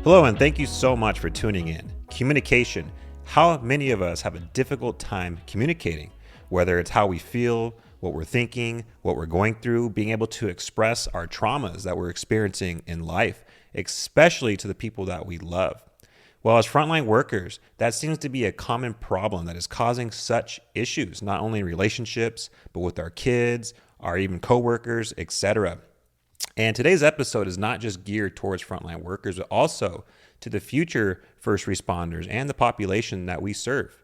Hello, and thank you so much for tuning in. Communication. How many of us have a difficult time communicating? Whether it's how we feel, what we're thinking, what we're going through, being able to express our traumas that we're experiencing in life, especially to the people that we love. Well, as frontline workers, that seems to be a common problem that is causing such issues, not only in relationships, but with our kids, our even coworkers, etc. And today's episode is not just geared towards frontline workers, but also to the future first responders and the population that we serve.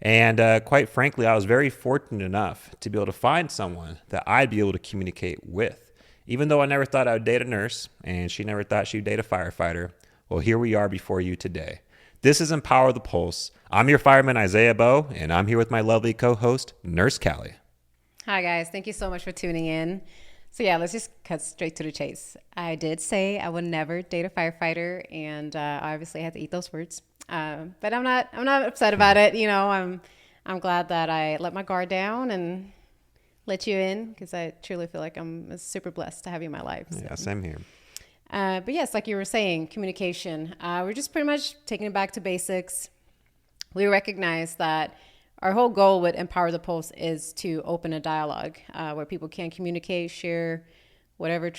And quite frankly, I was very fortunate enough to be able to find someone that I'd be able to communicate with. Even though I never thought I would date a nurse, and she never thought she'd date a firefighter, well, here we are before you today. This is Empower the Pulse. I'm your fireman, Isaiah Bowe, and I'm here with my lovely co-host, Nurse Kalli. Hi, guys. Thank you so much for tuning in. So yeah, let's just cut straight to the chase. I did say I would never date a firefighter, and obviously I had to eat those words. But I'm not upset about it. You know, I'm glad that I let my guard down and let you in, because I truly feel like I'm super blessed to have you in my life. So. Yeah, same here. But yes, like you were saying, communication. We're just pretty much taking it back to basics. We recognize that our whole goal with Empower the Pulse is to open a dialogue where people can communicate, share whatever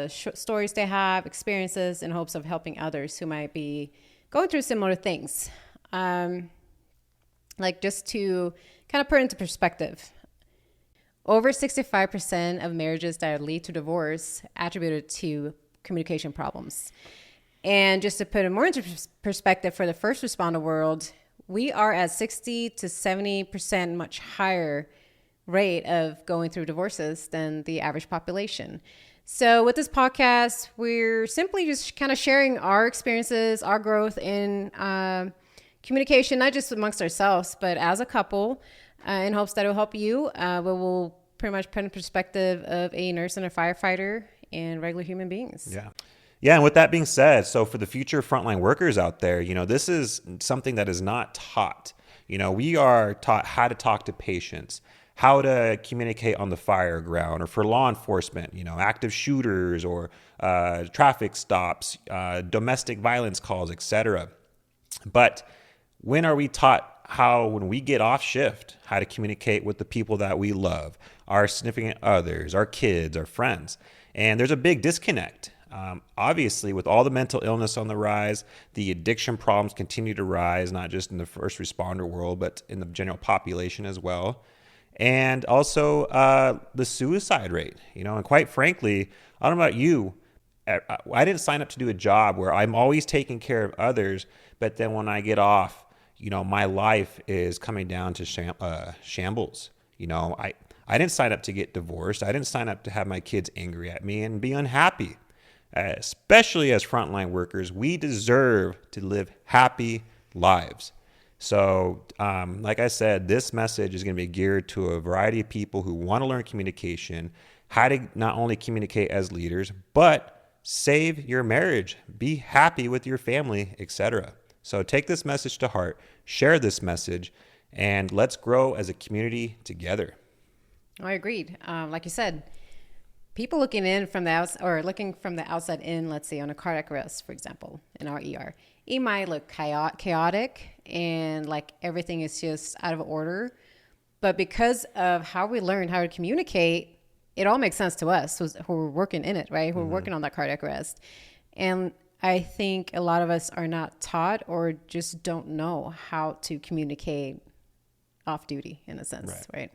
stories they have, experiences, in hopes of helping others who might be going through similar things. Like, just to kind of put into perspective, over 65% of marriages that lead to divorce attributed to communication problems. And just to put it more into perspective for the first responder world, we are at 60 to 70% much higher rate of going through divorces than the average population. So with this podcast, we're simply just kind of sharing our experiences, our growth in communication, not just amongst ourselves, but as a couple, in hopes that it will help you. We'll pretty much put in perspective of a nurse and a firefighter and regular human beings. Yeah, and with that being said, so for the future frontline workers out there, you know, this is something that is not taught. You know, we are taught how to talk to patients, how to communicate on the fire ground, or for law enforcement, you know, active shooters or traffic stops, domestic violence calls, etc. But when are we taught how, when we get off shift, how to communicate with the people that we love, our significant others, our kids, our friends? And there's a big disconnect. Obviously, with all the mental illness on the rise, the addiction problems continue to rise, not just in the first responder world, but in the general population as well. And also the suicide rate, you know, and quite frankly, I don't know about you, I didn't sign up to do a job where I'm always taking care of others, but then when I get off, you know, my life is coming down to shambles. You know, I didn't sign up to get divorced. I didn't sign up to have my kids angry at me and be unhappy. Especially as frontline workers, we deserve to live happy lives. So, like I said, this message is going to be geared to a variety of people who want to learn communication, how to not only communicate as leaders, but save your marriage, be happy with your family, etc. So take this message to heart, share this message, and let's grow as a community together. I agreed. Like you said, people looking in from the outside, or looking from the outside in, let's say on a cardiac arrest, for example, in our ER, it might look chaotic and like everything is just out of order. But because of how we learned how to communicate, it all makes sense to us who are working in it, right? Who are working on that cardiac arrest. And I think a lot of us are not taught or just don't know how to communicate off duty, in a sense, right?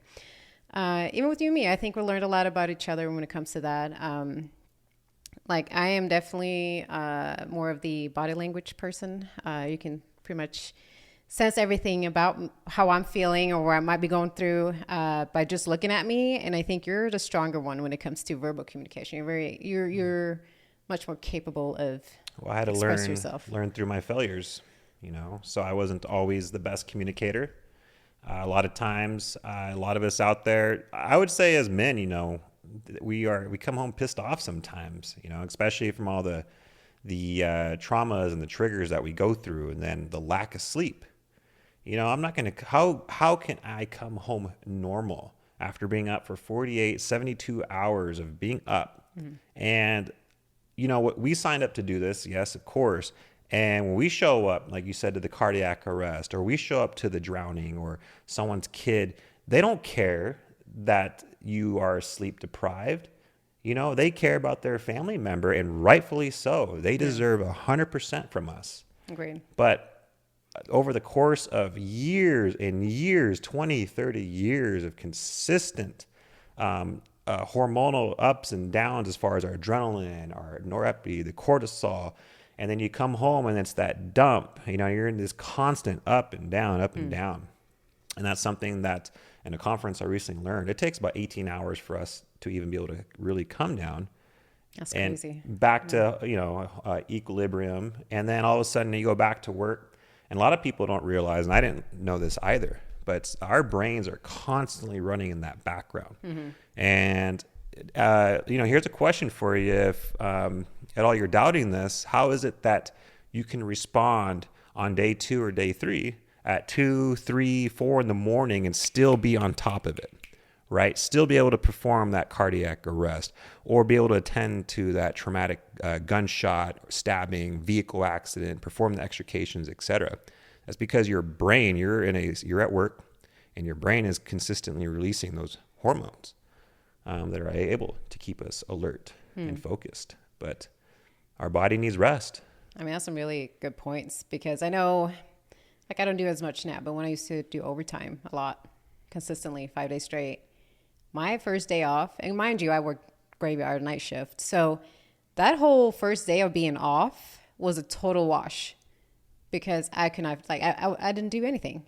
Even with you and me, I think we learned a lot about each other when it comes to that. Like, I am definitely more of the body language person. You can pretty much sense everything about how I'm feeling or where I might be going through by just looking at me. And I think you're the stronger one when it comes to verbal communication. You're much more capable of I had to yourself. learn through my failures, you know. So I wasn't always the best communicator. A lot of times, a lot of us out there, I would say as men, you know, we come home pissed off sometimes, you know, especially from all the traumas and the triggers that we go through, and then the lack of sleep. You know, I'm not going to, how can I come home normal after being up for 48, 72 hours of being up? Mm-hmm. And, you know, we signed up to do this, yes, of course. And when we show up, like you said, to the cardiac arrest, or we show up to the drowning or someone's kid, they don't care that you are sleep deprived. They care about their family member, and rightfully so. They deserve 100% from us. Agreed. But over the course of years and years, 20, 30 years of consistent hormonal ups and downs as far as our adrenaline, our norepinephrine, the cortisol, and then you come home and it's that dump. You're in this constant up and down, up and down. And that's something that in a conference I recently learned, it takes about 18 hours for us to even be able to really come down. That's and crazy. Back to, equilibrium. And then all of a sudden you go back to work. And a lot of people don't realize, and I didn't know this either, but our brains are constantly running in that background. And, here's a question for you. If at all you're doubting this, how is it that you can respond on day 2 or day 3 at 2, 3, 4 in the morning and still be on top of it, right? Still be able to perform that cardiac arrest or be able to attend to that traumatic gunshot, stabbing, vehicle accident, perform the extrications, etc. That's because your brain, you're at work, and your brain is consistently releasing those hormones that are able to keep us alert and focused. But our body needs rest. I mean, that's some really good points, because I know, like, I don't do as much now, but when I used to do overtime a lot, consistently, 5 days straight, my first day off, and mind you, I work graveyard night shift. So that whole first day of being off was a total wash, because I could not, like, I didn't do anything.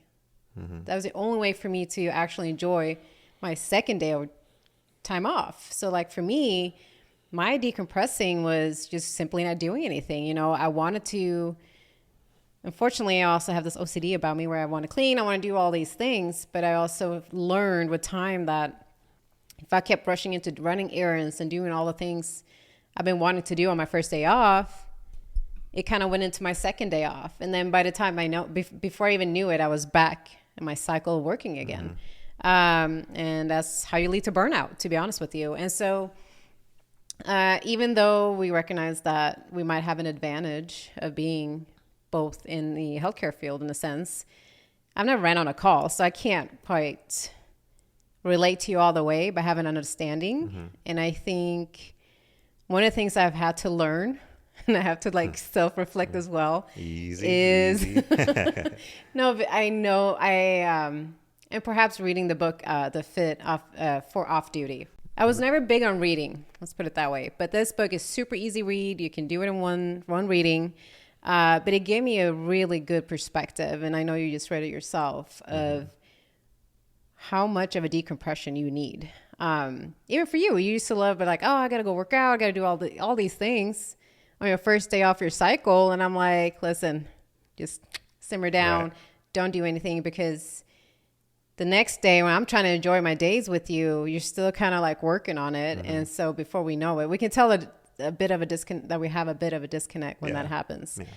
That was the only way for me to actually enjoy my second day of time off. So, like, for me, my decompressing was just simply not doing anything. I wanted to, unfortunately, I also have this OCD about me where I want to clean, I want to do all these things, but I also learned with time that if I kept rushing into running errands and doing all the things I've been wanting to do on my first day off, it kind of went into my second day off. And then by the time I know, before I even knew it, I was back in my cycle working again. And that's how you lead to burnout, to be honest with you. And so even though we recognize that we might have an advantage of being both in the healthcare field in a sense, I've never ran on a call, so I can't quite relate to you all the way, but have an understanding. And I think one of the things I've had to learn, and I have to self-reflect as well, is no, but I know and perhaps reading the book, The Fit for Off Duty. I was never big on reading, let's put it that way. But this book is super easy read. You can do it in one reading. But it gave me a really good perspective, and I know you just read it yourself, of how much of a decompression you need. Even for you used to love, but I got to go work out. I got to do all these things on your first day off your cycle. And I'm like, listen, just simmer down. Right. Don't do anything, because the next day when I'm trying to enjoy my days with you, you're still kind of working on it. And so before we know it, we can tell that we have a bit of a disconnect when that happens. Yeah.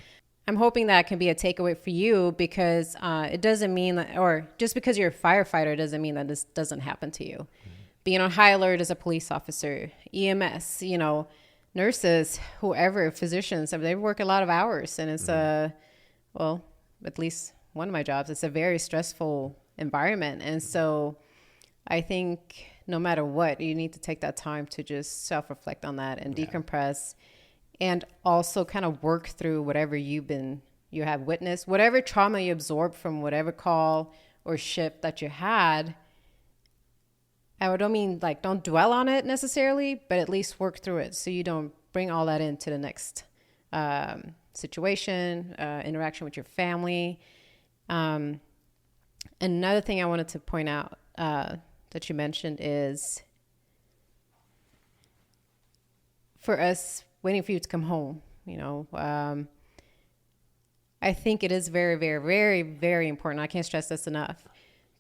I'm hoping that can be a takeaway for you, because it doesn't mean that, or just because you're a firefighter doesn't mean that this doesn't happen to you. Being on high alert as a police officer, EMS, nurses, whoever, physicians, they work a lot of hours, and it's well, at least one of my jobs, it's a very stressful environment. And so I think no matter what, you need to take that time to just self-reflect on that and decompress, and also kind of work through whatever you have witnessed, whatever trauma you absorbed from whatever call or shift that you had. I don't mean don't dwell on it necessarily, but at least work through it so you don't bring all that into the next situation, interaction with your family. Another thing I wanted to point out that you mentioned is for us waiting for you to come home. I think it is very, very, very, very important. I can't stress this enough,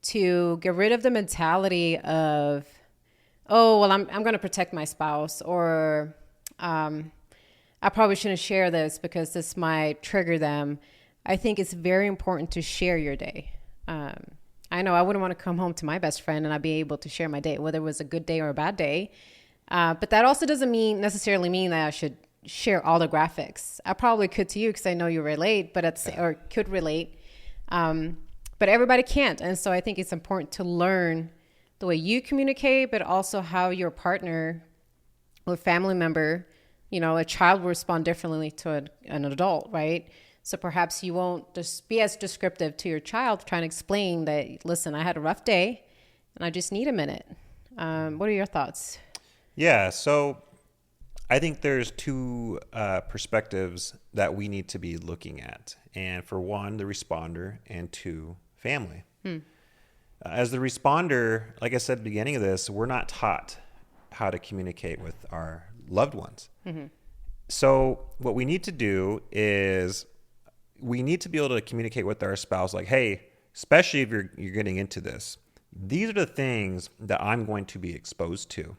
to get rid of the mentality of, oh, well, I'm going to protect my spouse, or I probably shouldn't share this because this might trigger them. I think it's very important to share your day. I know I wouldn't want to come home to my best friend and I'd be able to share my day, whether it was a good day or a bad day. But that also doesn't necessarily mean that I should share all the graphics. I probably could to you because I know you relate, but or could relate. But everybody can't. And so I think it's important to learn the way you communicate, but also how your partner or family member, a child will respond differently to an adult, right? So perhaps you won't just be as descriptive to your child trying to explain that, listen, I had a rough day and I just need a minute. What are your thoughts? Yeah, so I think there's two perspectives that we need to be looking at. And for one, the responder, and two, family. As the responder, like I said at the beginning of this, we're not taught how to communicate with our loved ones. So what we need to do is we need to be able to communicate with our spouse like, hey, especially if you're getting into this, these are the things that I'm going to be exposed to.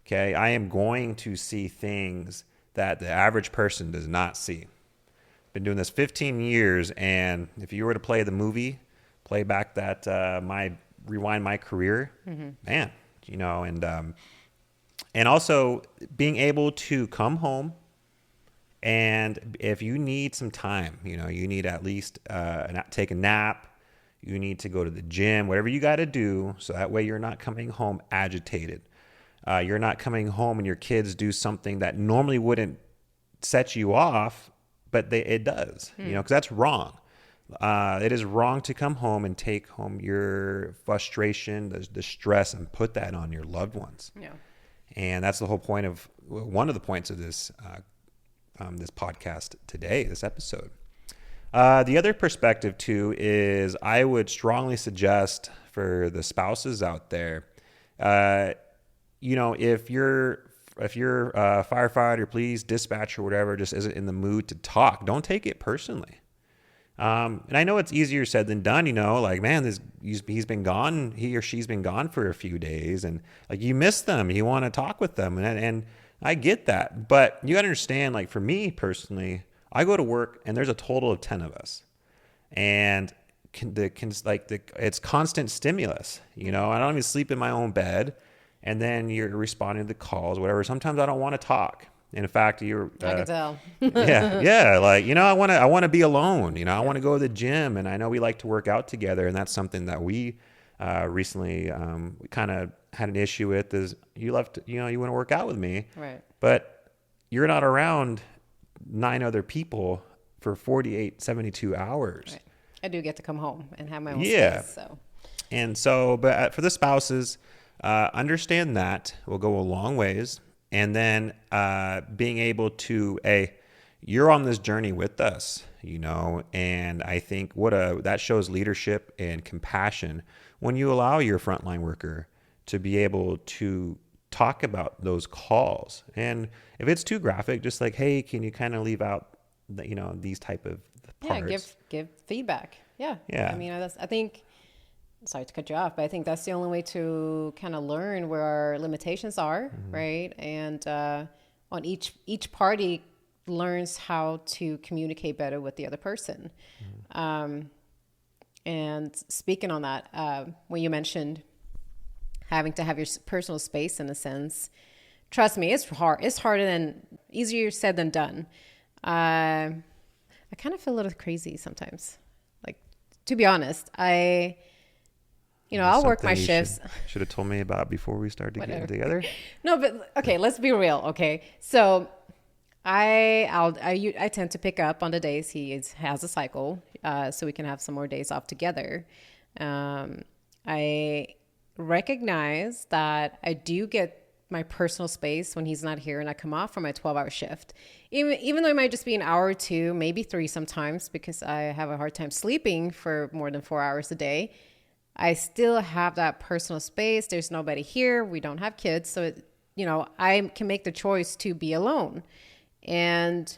Okay, I am going to see things that the average person does not see. Been doing this 15 years, and if you were to play the movie, play back that rewind my career, man, and also being able to come home, and if you need some time, you need at least take a nap, you need to go to the gym, whatever you got to do, so that way you're not coming home agitated. You're not coming home and your kids do something that normally wouldn't set you off, but it does, because that's wrong. It is wrong to come home and take home your frustration, the stress, and put that on your loved ones. Yeah. And that's the whole point of one of the points of this this podcast today, this episode. The other perspective too is I would strongly suggest for the spouses out there, if you're a firefighter, police, dispatcher, whatever, just isn't in the mood to talk, don't take it personally. And I know it's easier said than done, like, man, he's been gone, he or she's been gone for a few days, and like you miss them, you want to talk with them. And I get that, but you gotta understand, like for me personally, I go to work and there's a total of 10 of us, and it's constant stimulus, I don't even sleep in my own bed, and then you're responding to calls, whatever. Sometimes I don't want to talk. In fact, I can tell. yeah. Like, I want to be alone. I want to go to the gym, and I know we like to work out together, and that's something that we recently kind of had an issue with. Is you left, you want to work out with me, right? But you're not around 9 other people for 48, 72 hours. Right. I do get to come home and have my own space. But for the spouses, understand that will go a long ways. And then being able to, you're on this journey with us, and I think that shows leadership and compassion when you allow your frontline worker to be able to talk about those calls. And if it's too graphic, just like, hey, can you kind of leave out, these type of parts? Yeah, give feedback. Yeah. I mean, I think. Sorry to cut you off, but I think that's the only way to kind of learn where our limitations are, right? And on each party learns how to communicate better with the other person. And speaking on that, when you mentioned having to have your personal space in a sense, trust me, it's hard. It's easier said than done. I kind of feel a little crazy sometimes. Like, to be honest, I'll work my shifts. Should have told me about before we started getting together. No, but okay, let's be real. Okay, so I tend to pick up on the days he has a cycle, so we can have some more days off together. I recognize that I do get my personal space when he's not here, and I come off from my 12-hour shift. Even though it might just be an hour or two, maybe 3 sometimes, because I have a hard time sleeping for more than 4 hours a day. I still have that personal space. There's nobody here. We don't have kids. So, I can make the choice to be alone. And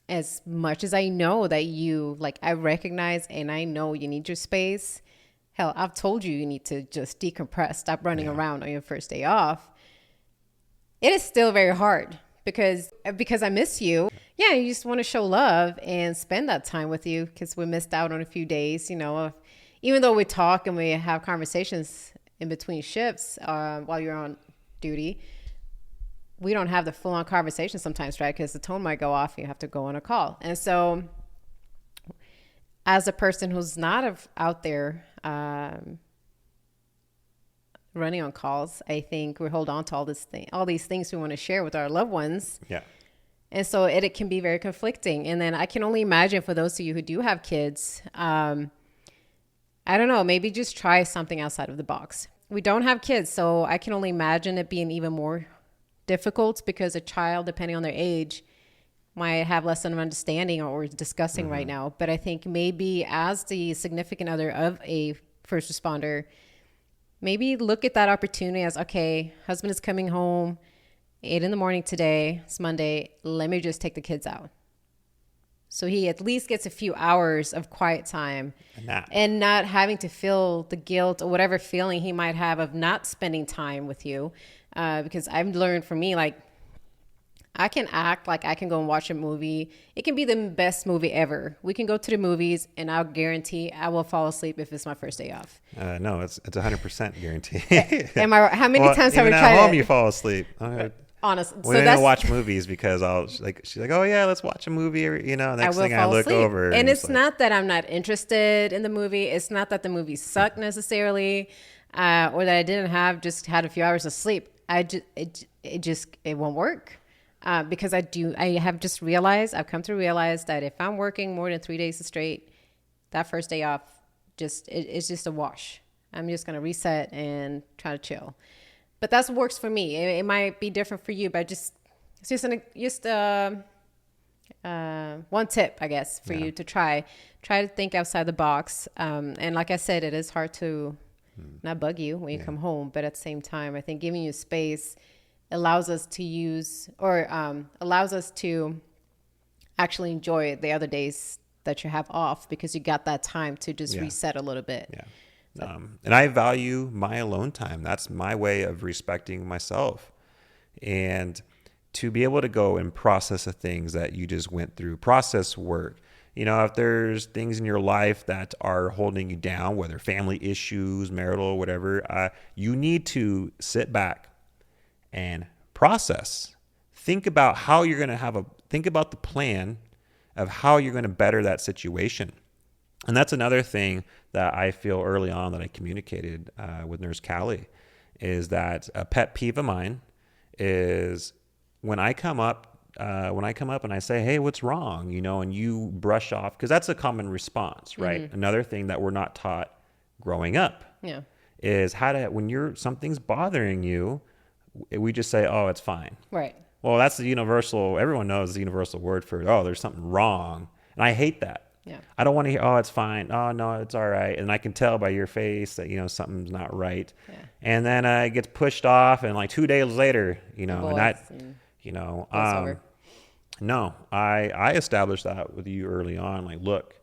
as much as I know that I recognize and I know you need your space. Hell, I've told you need to just decompress, stop running around on your first day off. It is still very hard because I miss you. Yeah, you just want to show love and spend that time with you because we missed out on a few days, even though we talk and we have conversations in between shifts while you're on duty, we don't have the full on conversation sometimes, right? Because the tone might go off. You have to go on a call. And so as a person who's not out there running on calls, I think we hold on to all these things we want to share with our loved ones. Yeah. And so it can be very conflicting. And then I can only imagine for those of you who do have kids, I don't know, maybe just try something outside of the box. We don't have kids, so I can only imagine it being even more difficult because a child, depending on their age, might have less of an understanding or we're discussing right now. But I think maybe as the significant other of a first responder, maybe look at that opportunity as, okay, husband is coming home 8 a.m. today. It's Monday. Let me just take the kids out. So he at least gets a few hours of quiet time and not having to feel the guilt or whatever feeling he might have of not spending time with you. Because I've learned for me, like, I can act like I can go and watch a movie. It can be the best movie ever. We can go to the movies and I'll guarantee I will fall asleep if it's my first day off. No, it's 100% guarantee. How many times have we tried at home you fall asleep? Honestly. We didn't watch movies because she's like, oh yeah, let's watch a movie. Next thing I look over. And it's not that I'm not interested in the movie. It's not that the movie sucked necessarily, or that I didn't had a few hours of sleep. It won't work. Because I've come to realize that if I'm working more than 3 days straight, that first day off, it's just a wash. I'm just going to reset and try to chill. But that's what works for me. It might be different for you, but it's just one tip, I guess, for you to try to think outside the box. And like I said, it is hard to not bug you when you come home, but at the same time, I think giving you space allows us to actually enjoy the other days that you have off because you got that time to just reset a little bit. Yeah. And I value my alone time. That's my way of respecting myself. And to be able to go and process the things that you just went through, process work. If there's things in your life that are holding you down, whether family issues, marital, whatever, you need to sit back and process. Think about how you're going to think about the plan of how you're going to better that situation. And that's another thing that I feel early on that I communicated with Nurse Kalli is that a pet peeve of mine is when I come up and I say, hey, what's wrong? And you brush off, because that's a common response, right? Mm-hmm. Another thing that we're not taught growing up is when something's bothering you, we just say, oh, it's fine. Right. Well, that's everyone knows the universal word for, oh, there's something wrong. And I hate that. Yeah. I don't want to hear, oh, it's fine. Oh, no, it's all right. And I can tell by your face that, something's not right. Yeah. And then it gets pushed off and like 2 days later, no, I established that with you early on. Like, look,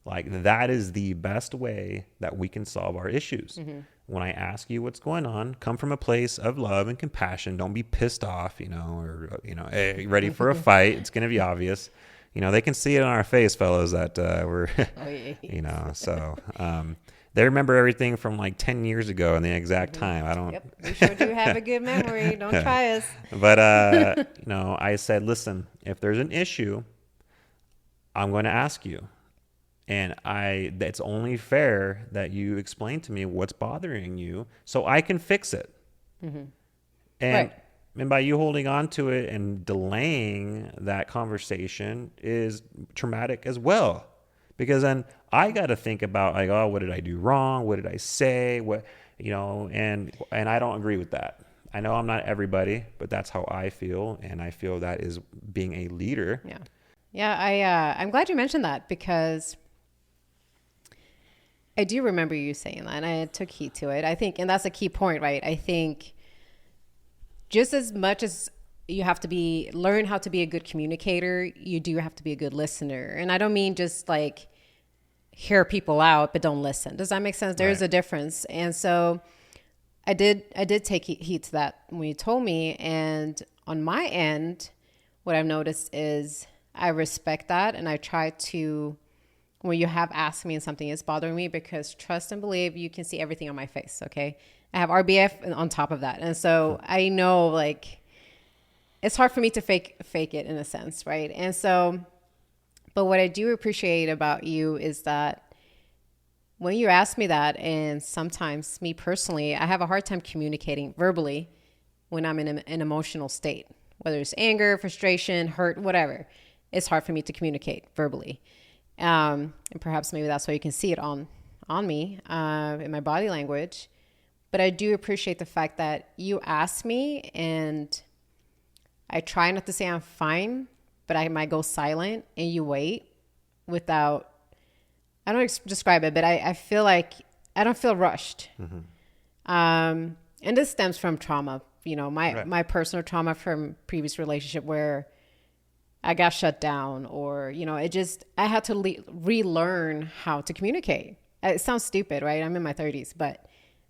like that is the best way that we can solve our issues. Mm-hmm. When I ask you what's going on, come from a place of love and compassion. Don't be pissed off, hey, ready for a fight. It's going to be obvious. They can see it on our face, fellas, that we're, so they remember everything from like 10 years ago in the exact time. I don't. Yep. We sure do have a good memory. Don't try us. But, I said, listen, if there's an issue, I'm going to ask you. And it's only fair that you explain to me what's bothering you so I can fix it. Mm-hmm. And by you holding on to it and delaying that conversation is traumatic as well. Because then I got to think about like, oh, what did I do wrong? What did I say? And I don't agree with that. I know I'm not everybody, but that's how I feel. And I feel that is being a leader. Yeah. Yeah. I'm glad you mentioned that because I do remember you saying that and I took heed to it. I think, and that's a key point, right? I think just as much as you have to learn how to be a good communicator, you do have to be a good listener. And I don't mean just like hear people out, but don't listen. Does that make sense? There's a difference. And so I did take heed to that when you told me. And on my end, what I've noticed is I respect that. And I try to, when you have asked me and something is bothering me, because trust and believe, you can see everything on my face. Okay. I have RBF on top of that. And so I know like it's hard for me to fake it in a sense, right? And so, but what I do appreciate about you is that when you ask me that, and sometimes me personally, I have a hard time communicating verbally when I'm in an emotional state, whether it's anger, frustration, hurt, whatever. It's hard for me to communicate verbally. And perhaps maybe that's why you can see it on me in my body language. But I do appreciate the fact that you ask me, and I try not to say I'm fine, but I might go silent and you wait without, I don't describe it, but I feel like I don't feel rushed. And this stems from trauma, my personal trauma from previous relationship where I got shut down, or, I had to relearn how to communicate. It sounds stupid, right? I'm in my 30s, but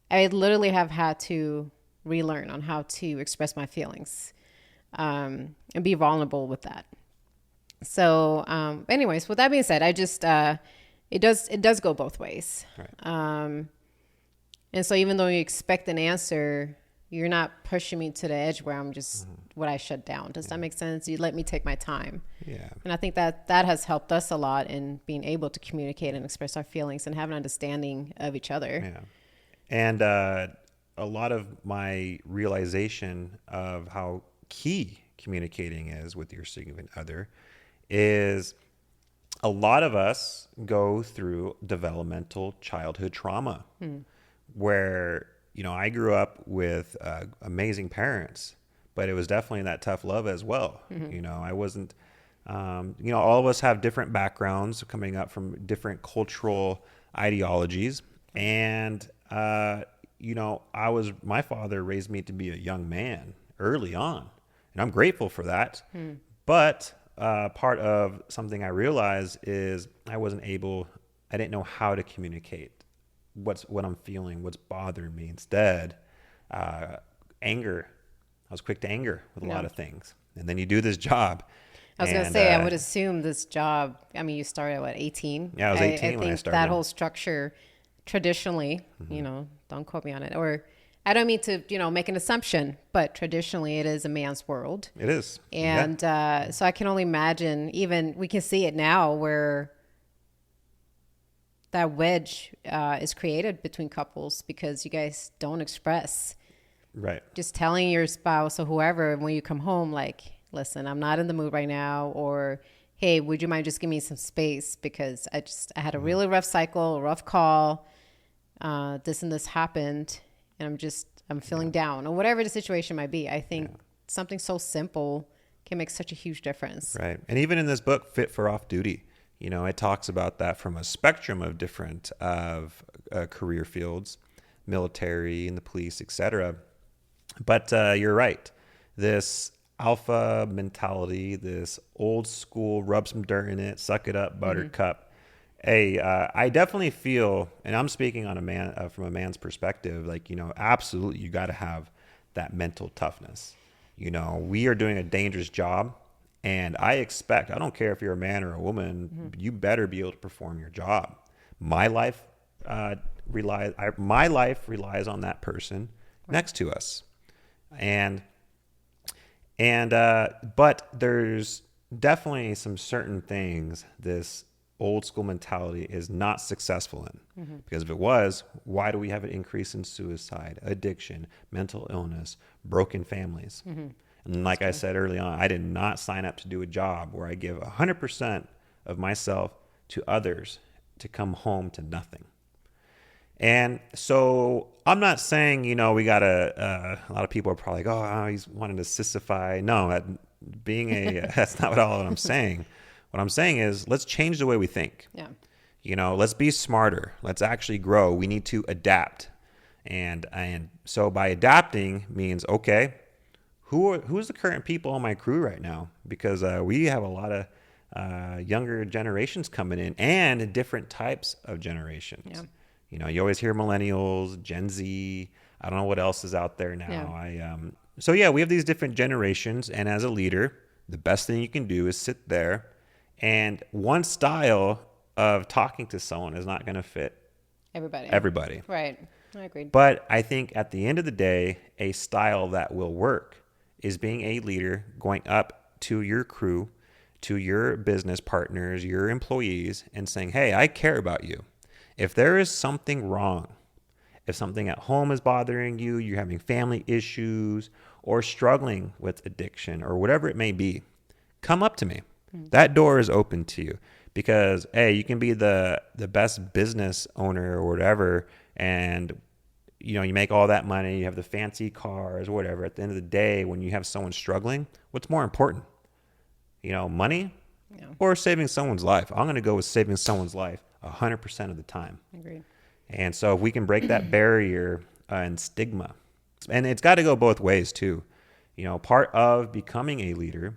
I literally have had to relearn on how to express my feelings, and be vulnerable with that. So, anyways, with that being said, I just, it does go both ways. Right. And so even though you expect an answer, you're not pushing me to the edge where I'm just, what I shut down. Does that make sense? You let me take my time. Yeah. And I think that has helped us a lot in being able to communicate and express our feelings and have an understanding of each other. Yeah. And a lot of my realization of how key communicating is with your significant other is a lot of us go through developmental childhood trauma where, I grew up with amazing parents, but it was definitely that tough love as well. I wasn't, all of us have different backgrounds coming up from different cultural ideologies. And, my father raised me to be a young man early on, and I'm grateful for that. But part of something I realized is I didn't know how to communicate what I'm feeling, what's bothering me. Instead, anger. I was quick to anger with a lot of things. And then you do this job. I was going to say, I would assume this job, you started at 18? Yeah, I was 18 when I started. That whole structure traditionally, don't quote me on it, or I don't mean to, make an assumption, but traditionally it is a man's world. It is. And so I can only imagine, even we can see it now where that wedge is created between couples because you guys don't express. Right. Just telling your spouse or whoever when you come home, like, listen, I'm not in the mood right now, or hey, would you mind just give me some space because I had a really rough cycle, a rough call, this and this happened, and I'm feeling down, or whatever the situation might be. I think something so simple can make such a huge difference. Right. And even in this book, Fit for Off Duty, it talks about that from a spectrum of different career fields, military and the police, etc. But you're right. This alpha mentality, this old school, rub some dirt in it, suck it up, buttercup. Hey, I definitely feel, and I'm speaking on from a man's perspective, like, absolutely, you got to have that mental toughness. We are doing a dangerous job. And I don't care if you're a man or a woman, you better be able to perform your job. My life relies on that person next to us. But there's definitely some certain things this old school mentality is not successful in. Because if it was, why do we have an increase in suicide, addiction, mental illness, broken families? And like I said early on, I did not sign up to do a job where I give 100% of myself to others to come home to nothing. And so I'm not saying, we got a lot of people are probably like, oh, he's wanting to sissify. No, that's not all what I'm saying. What I'm saying is let's change the way we think. Yeah. Let's be smarter. Let's actually grow. We need to adapt. And so by adapting means, okay, who's the current people on my crew right now? Because we have a lot of younger generations coming in and different types of generations. Yeah. You always hear millennials, Gen Z. I don't know what else is out there now. Yeah. We have these different generations. And as a leader, the best thing you can do is sit there, and one style of talking to someone is not going to fit everybody. Right. I agree. But I think at the end of the day, a style that will work is being a leader, going up to your crew, to your business partners, your employees, and saying, hey, I care about you. If there is something wrong, if something at home is bothering you, you're having family issues, or struggling with addiction, or whatever it may be, come up to me. That door is open to you, because hey, you can be the best business owner or whatever, and you make all that money, you have the fancy cars or whatever. At the end of the day, when you have someone struggling, what's more important? Money or saving someone's life? I'm going to go with saving someone's life 100% of the time. Agreed. And so if we can break that barrier and stigma, and it's got to go both ways too. Part of becoming a leader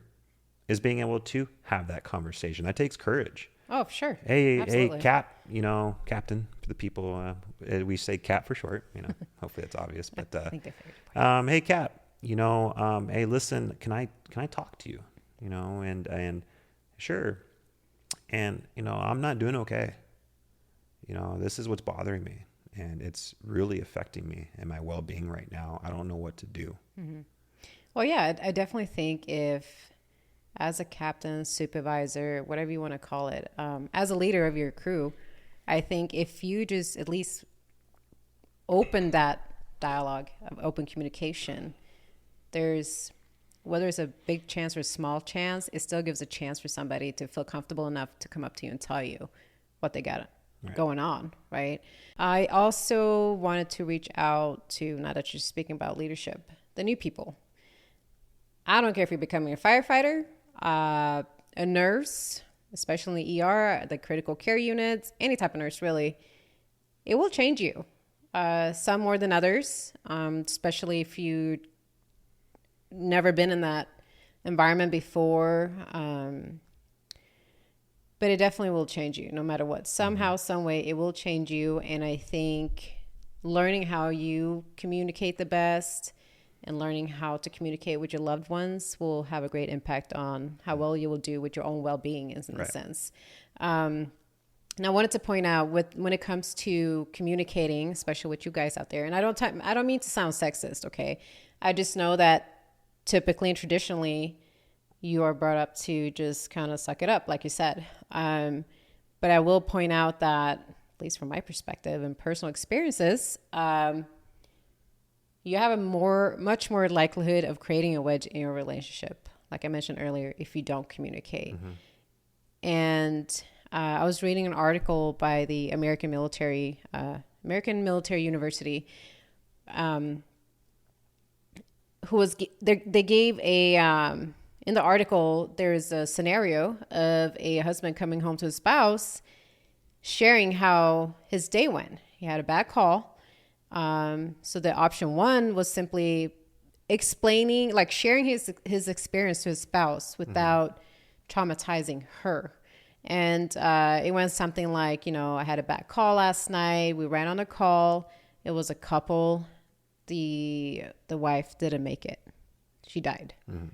is being able to have that conversation. That takes courage. Oh, sure. Hey, Cap, Captain for the people. We say Cap for short. Hopefully that's obvious. But I think they figured it out. hey, Cap. Hey, listen. Can I talk to you? And sure. And I'm not doing okay. This is what's bothering me, and it's really affecting me and my well-being right now. I don't know what to do. Mm-hmm. Well, yeah, I definitely think if, as a captain, supervisor, whatever you want to call it, as a leader of your crew, I think if you just at least open that dialogue of open communication, whether it's a big chance or a small chance, it still gives a chance for somebody to feel comfortable enough to come up to you and tell you what they got going on, right? I also wanted to reach out to, now that you're speaking about leadership, the new people. I don't care if you're becoming a firefighter, a nurse, especially in the ER, the critical care units, any type of nurse really, it will change you. Some more than others, especially if you never been in that environment before. But it definitely will change you no matter what. Somehow, some way, it will change you. And I think learning how you communicate the best and learning how to communicate with your loved ones will have a great impact on how well you will do with your own well-being in a sense. Now, I wanted to point out when it comes to communicating, especially with you guys out there, and I don't mean to sound sexist, okay? I just know that typically and traditionally, you are brought up to just kind of suck it up, like you said. But I will point out that, at least from my perspective and personal experiences, you have much more likelihood of creating a wedge in your relationship, like I mentioned earlier, if you don't communicate. Mm-hmm. And I was reading an article by the American Military University, they gave a in the article, there's a scenario of a husband coming home to his spouse, sharing how his day went. He had a bad call. So the option one was simply explaining, like sharing his experience to his spouse without traumatizing her. And it went something like, I had a bad call last night. We ran on a call. It was a couple. The wife didn't make it. She died. Mm-hmm.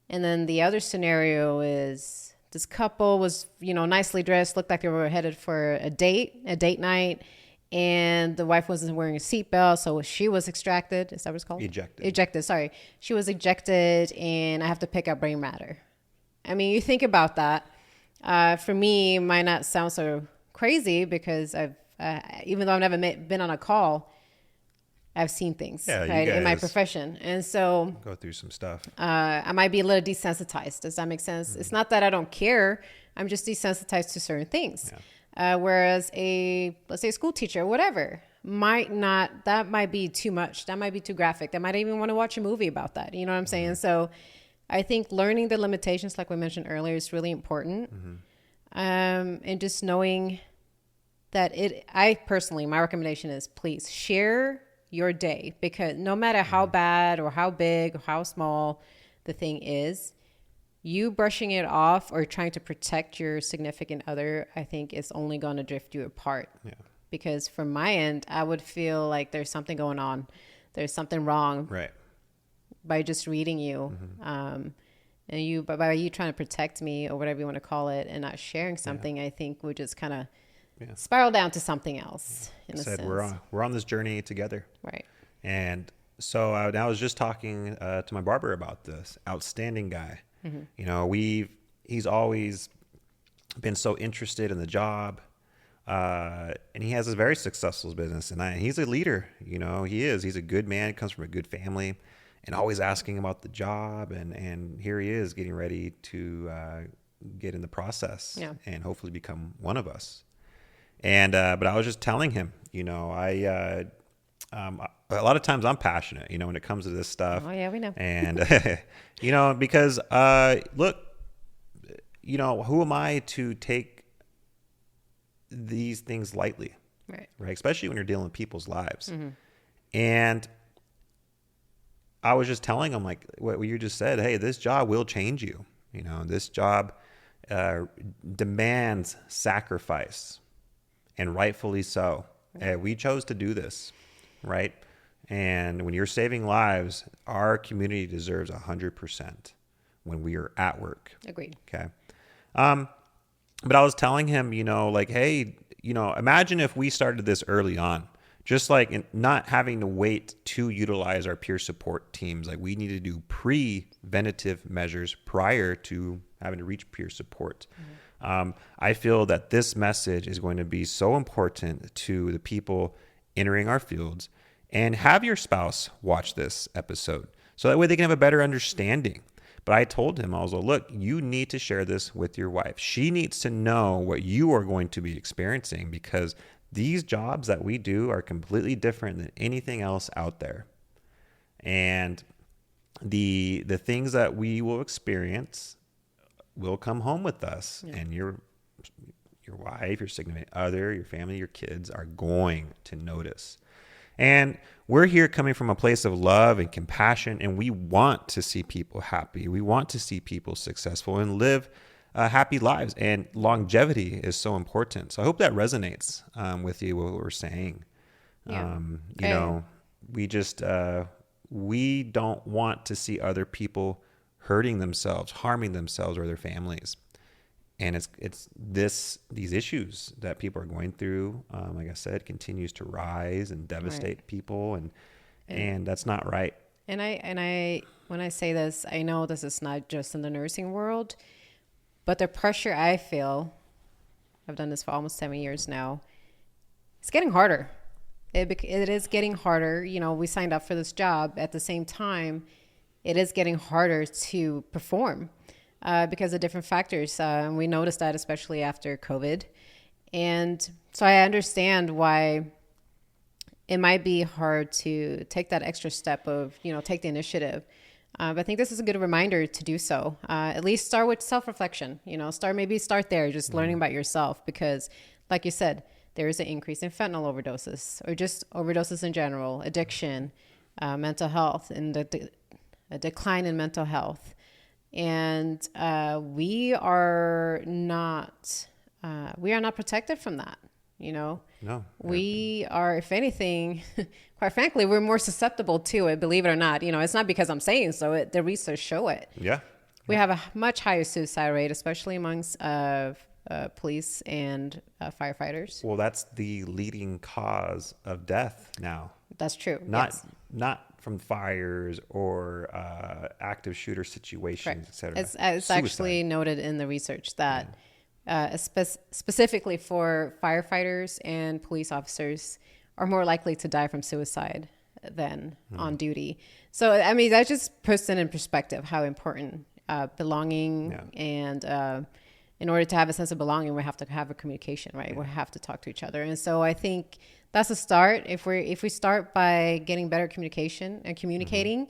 And then the other scenario is this couple was, nicely dressed, looked like they were headed for a date night. And the wife wasn't wearing a seatbelt, so she was extracted. Is that what it's called? Ejected, sorry. She was ejected, and I have to pick up brain matter. I mean, you think about that. For me, it might not sound so crazy because even though I've never been on a call, I've seen things in my profession. And so go through some stuff. I might be a little desensitized. Does that make sense? Mm-hmm. It's not that I don't care. I'm just desensitized to certain things. Yeah. Whereas let's say a school teacher or whatever that might be too much. That might be too graphic. They might even want to watch a movie about that. You know what I'm saying? Mm-hmm. So I think learning the limitations, like we mentioned earlier, is really important. Mm-hmm. And just knowing that my recommendation is please share your day, because no matter how bad or how big or how small the thing is, you brushing it off or trying to protect your significant other, I think is only going to drift you apart. Yeah. Because from my end, I would feel like there's something going on. There's something wrong. Right. By just reading you. Mm-hmm. And by you trying to protect me or whatever you want to call it and not sharing something, I think would just kind of spiral down to something else. In a sense. We're on this journey together. Right. And So I was just talking to my barber about this. Outstanding guy. You know, he's always been so interested in the job, and he has a very successful business. And he's a leader. You know, he is. He's a good man. Comes from a good family, and always asking about the job. And here he is getting ready to get in the process and hopefully become one of us. And but I was just telling him, you know, a lot of times I'm passionate, you know, when it comes to this stuff. Oh yeah, we know. And you know, because look, you know, who am I to take these things lightly? Right. Right. Especially when you're dealing with people's lives. And I was just telling him, like what you just said, hey, this job will change you. You know, this job demands sacrifice, and rightfully so. We chose to do this, right? And when you're saving lives, our community deserves 100% when we are at work. Agreed. Okay. But I was telling him, you know, like, hey, you know, imagine if we started this early on, just like not having to wait to utilize our peer support teams. Like we need to do preventative measures prior to having to reach peer support. I feel that this message is going to be so important to the people entering our fields. And have your spouse watch this episode so that way they can have a better understanding. But I told him, I was like, look, you need to share this with your wife. She needs to know what you are going to be experiencing, because these jobs that we do are completely different than anything else out there. And the things that we will experience will come home with us. And your wife, your significant other, your family, your kids are going to notice. And we're here coming from a place of love and compassion, and we want to see people happy. We want to see people successful and live happy lives. And longevity is so important. So I hope that resonates with you, what we're saying. You know, we just, we don't want to see other people hurting themselves, harming themselves or their families. And it's these issues that people are going through, like I said, continues to rise and devastate people, and that's not right. And I when I say this, I know this is not just in the nursing world, but the pressure I feel, I've done this for almost 7 years now, it's getting harder. It is getting harder. You know, we signed up for this job. At the same time, it is getting harder to perform. Because of different factors. And we noticed that especially after COVID. And so I understand why it might be hard to take that extra step of, you know, take the initiative. But I think this is a good reminder to do so. At least start with self-reflection, you know, start there, just learning about yourself. Because like you said, there is an increase in fentanyl overdoses, or just overdoses in general, addiction, mental health, and a decline in mental health. And we are not protected from that. You know, no, we are, if anything, quite frankly, we're more susceptible to it, believe it or not. You know, it's not because I'm saying so. The research show it. Yeah. We have a much higher suicide rate, especially amongst police and firefighters. Well, that's the leading cause of death now. That's true. Not from fires or active shooter situations, etc. It's actually noted in the research that specifically for firefighters and police officers are more likely to die from suicide than on duty. So, I mean, that just puts it in perspective how important belonging and in order to have a sense of belonging, we have to have a communication, right? We have to talk to each other. And so I think that's a start. If we start by getting better communication and communicating,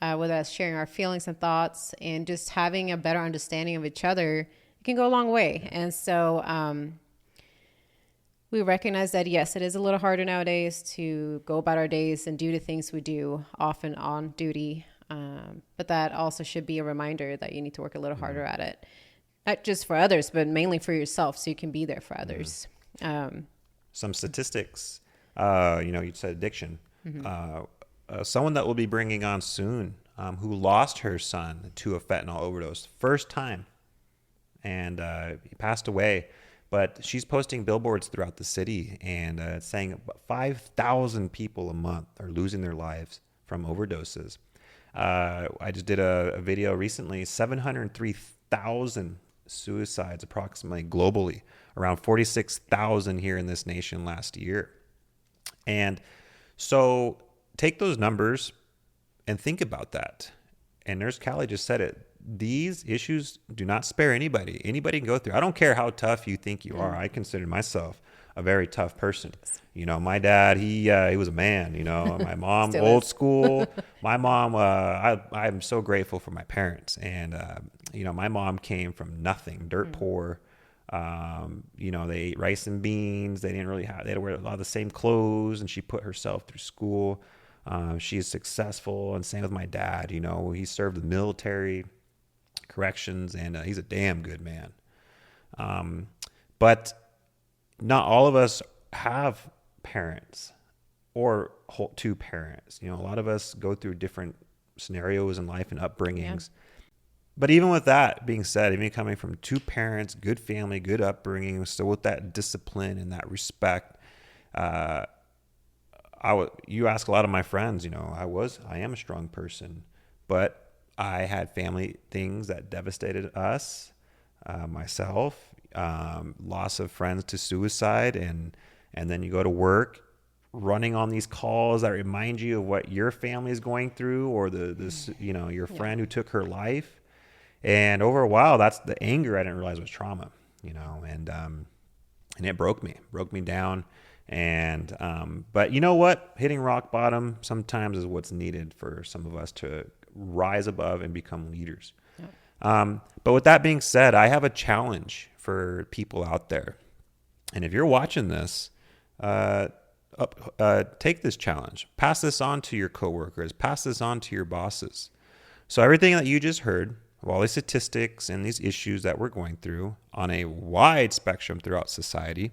whether that's sharing our feelings and thoughts and just having a better understanding of each other, it can go a long way. And so we recognize that, yes, it is a little harder nowadays to go about our days and do the things we do often on duty. But that also should be a reminder that you need to work a little harder at it. Not just for others, but mainly for yourself, so you can be there for others. Some statistics, you said addiction. Someone that we'll be bringing on soon who lost her son to a fentanyl overdose, first time, and he passed away. But she's posting billboards throughout the city and saying about 5,000 people a month are losing their lives from overdoses. I just did a video recently, 703,000 suicides approximately globally, around 46,000 here in this nation last year. And so take those numbers and think about that. And Nurse Kalli just said it. These issues do not spare anybody. Anybody can go through. I don't care how tough you think you are. I consider myself a very tough person. You know, my dad, he was a man. You know, my mom, old school. My mom, I'm so grateful for my parents. And you know, my mom came from nothing, dirt poor. You know, they ate rice and beans. They didn't really have. They had to wear a lot of the same clothes, and she put herself through school. She is successful, and same with my dad. You know, he served the military, corrections, and he's a damn good man. But not all of us have parents or two parents. You know, a lot of us go through different scenarios in life and upbringings. Yeah. But even with that being said, even coming from two parents, good family, good upbringing, still with that discipline and that respect, you ask a lot of my friends, you know, I am a strong person, but I had family things that devastated us, myself, loss of friends to suicide. And then you go to work running on these calls that remind you of what your family is going through, or you know, your friend who took her life. And over a while, that's the anger I didn't realize was trauma, you know, and it broke me down. And, but you know what? Hitting rock bottom sometimes is what's needed for some of us to rise above and become leaders. Yeah. But with that being said, I have a challenge for people out there. And if you're watching this, take this challenge, pass this on to your coworkers, pass this on to your bosses. So everything that you just heard, of all these statistics and these issues that we're going through on a wide spectrum throughout society,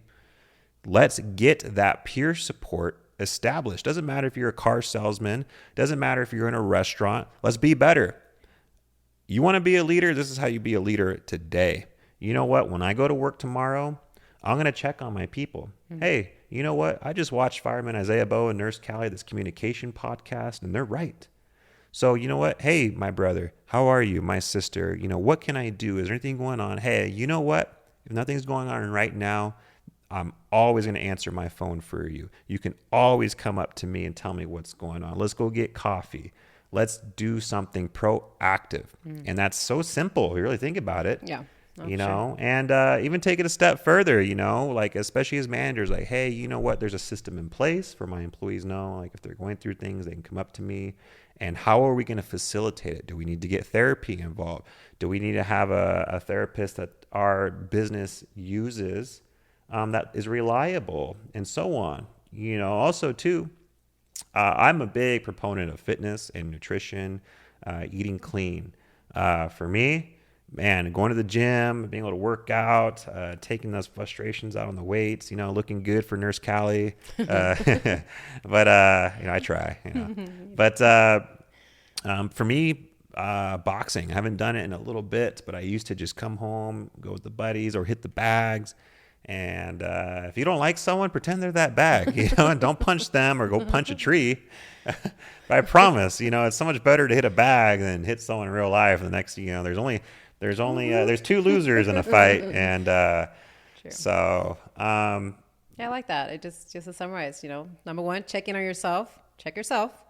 let's get that peer support established. Doesn't matter if you're a car salesman. Doesn't matter if you're in a restaurant. Let's be better. You want to be a leader? This is how you be a leader today. You know what? When I go to work tomorrow, I'm going to check on my people. Mm-hmm. Hey, you know what? I just watched Fireman Isaiah Bowe and Nurse Kalli, this communication podcast, and they're right. So you know what? Hey, my brother, how are you? My sister, you know, what can I do? Is there anything going on? Hey, you know what? If nothing's going on right now, I'm always going to answer my phone for you. You can always come up to me and tell me what's going on. Let's go get coffee. Let's do something proactive. And that's so simple. If you really think about it. Yeah. You know, sure. And even take it a step further, you know, like especially as managers, like, hey, you know what? There's a system in place for my employees know, like if they're going through things, they can come up to me. And how are we going to facilitate it? Do we need to get therapy involved? Do we need to have a therapist that our business uses that is reliable, and so on? You know, also too, I'm a big proponent of fitness and nutrition, eating clean. For me, man, going to the gym, being able to work out, taking those frustrations out on the weights, you know, looking good for Nurse Kalli. But, you know, I try, you know. But for me, boxing, I haven't done it in a little bit, but I used to just come home, go with the buddies or hit the bags. And if you don't like someone, pretend they're that bag, you know, and don't punch them or go punch a tree. But I promise, you know, it's so much better to hit a bag than hit someone in real life. The next, you know, there's two losers in a fight. And so, yeah, I like that. It just to summarize, you know, number one, check in on yourself, check yourself,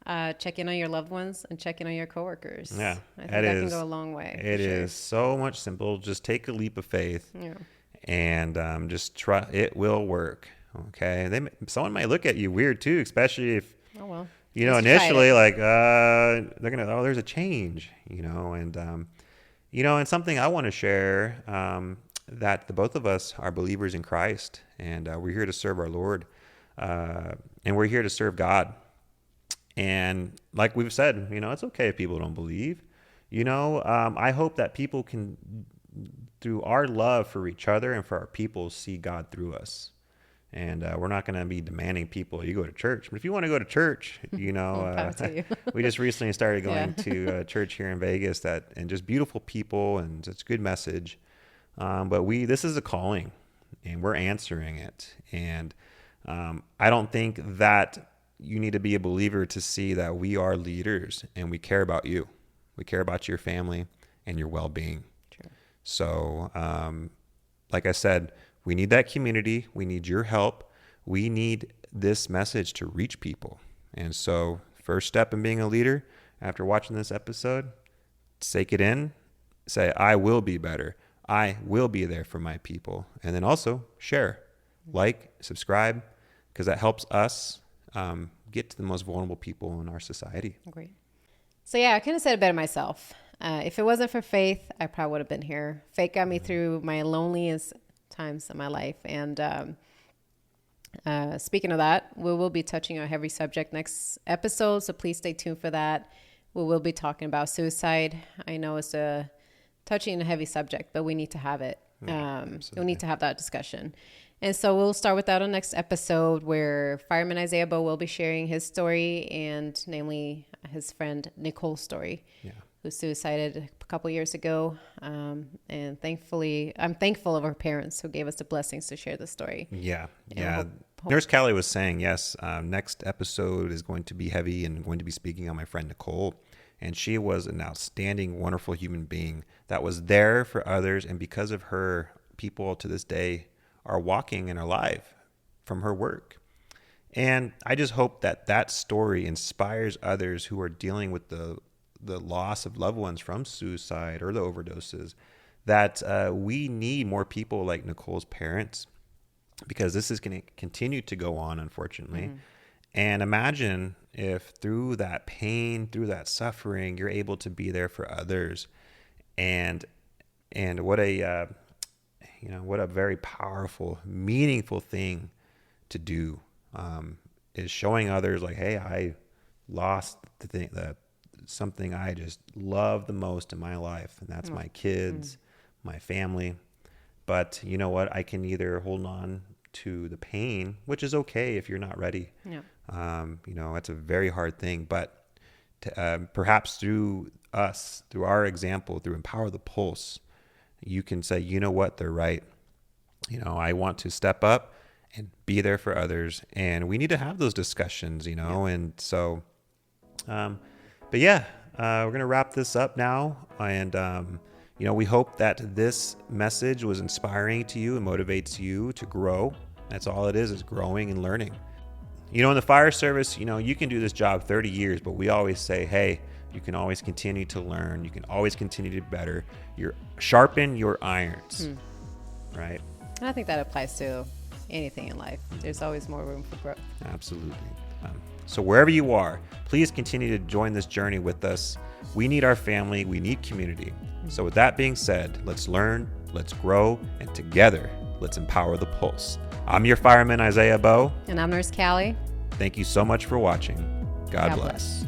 check in on your loved ones, and check in on your coworkers. Yeah, I think that can go a long way. It is so much simple. Just take a leap of faith. Yeah. And just try. It will work. Okay. Someone might look at you weird too, especially if, you know, initially like they're gonna, there's a change, you know, and you know, and something I want to share that the both of us are believers in Christ, and we're here to serve our Lord, and we're here to serve God. And like we've said, you know, it's okay if people don't believe. You know, I hope that people can, through our love for each other and for our people, see God through us. And we're not going to be demanding people, you go to church. But if you want to go to church, you know, we just recently started going to a church here in Vegas and just beautiful people and it's a good message. But this is a calling and we're answering it. And I don't think that you need to be a believer to see that we are leaders and we care about you. We care about your family and your well-being. True. So, like I said, we need that community. We need your help. We need this message to reach people. And so, first step in being a leader, after watching this episode, take it in, say, I will be better. I will be there for my people. And then also share, like, subscribe, because that helps us get to the most vulnerable people in our society. Great. So yeah, I kind of said it better myself. If it wasn't for faith, I probably would have been here. Faith got me through my loneliest times of my life. And speaking of that, we will be touching on a heavy subject next episode, so please stay tuned for that. We will be talking about suicide. I know it's a touching a heavy subject, but we need to have it. We need to have that discussion. And so we'll start with that on next episode, where Fireman Isaiah Bowe will be sharing his story, and namely his friend Nicole's story, who suicided a couple years ago. And thankfully, I'm thankful of our parents who gave us the blessings to share the story. Yeah. Nurse Kalli was saying, yes, next episode is going to be heavy and going to be speaking on my friend Nicole. And she was an outstanding, wonderful human being that was there for others. And because of her, people to this day are walking and are alive from her work. And I just hope that that story inspires others who are dealing with the loss of loved ones from suicide or the overdoses, that we need more people like Nicole's parents, because this is going to continue to go on, unfortunately. And imagine if through that pain, through that suffering, you're able to be there for others. And what a what a very powerful, meaningful thing to do, is showing others like, hey, I lost something I just love the most in my life, and that's my kids, my family. But you know what? I can either hold on to the pain, which is okay if you're not ready. It's a very hard thing, but perhaps through us, through our example, through Empower the Pulse, you can say, you know what, they're right. I want to step up and be there for others. And we need to have those discussions, and so, but yeah, we're going to wrap this up now. And, we hope that this message was inspiring to you and motivates you to grow. That's all it is growing and learning. In the fire service, you can do this job 30 years, but we always say, hey, you can always continue to learn. You can always continue to be better. Sharpen your irons, right? And I think that applies to anything in life. There's always more room for growth. Absolutely. So wherever you are, please continue to join this journey with us. We need our family. We need community. So with that being said, let's learn, let's grow, and together, let's empower the pulse. I'm your fireman, Isaiah Bowe. And I'm Nurse Kalli. Thank you so much for watching. God bless.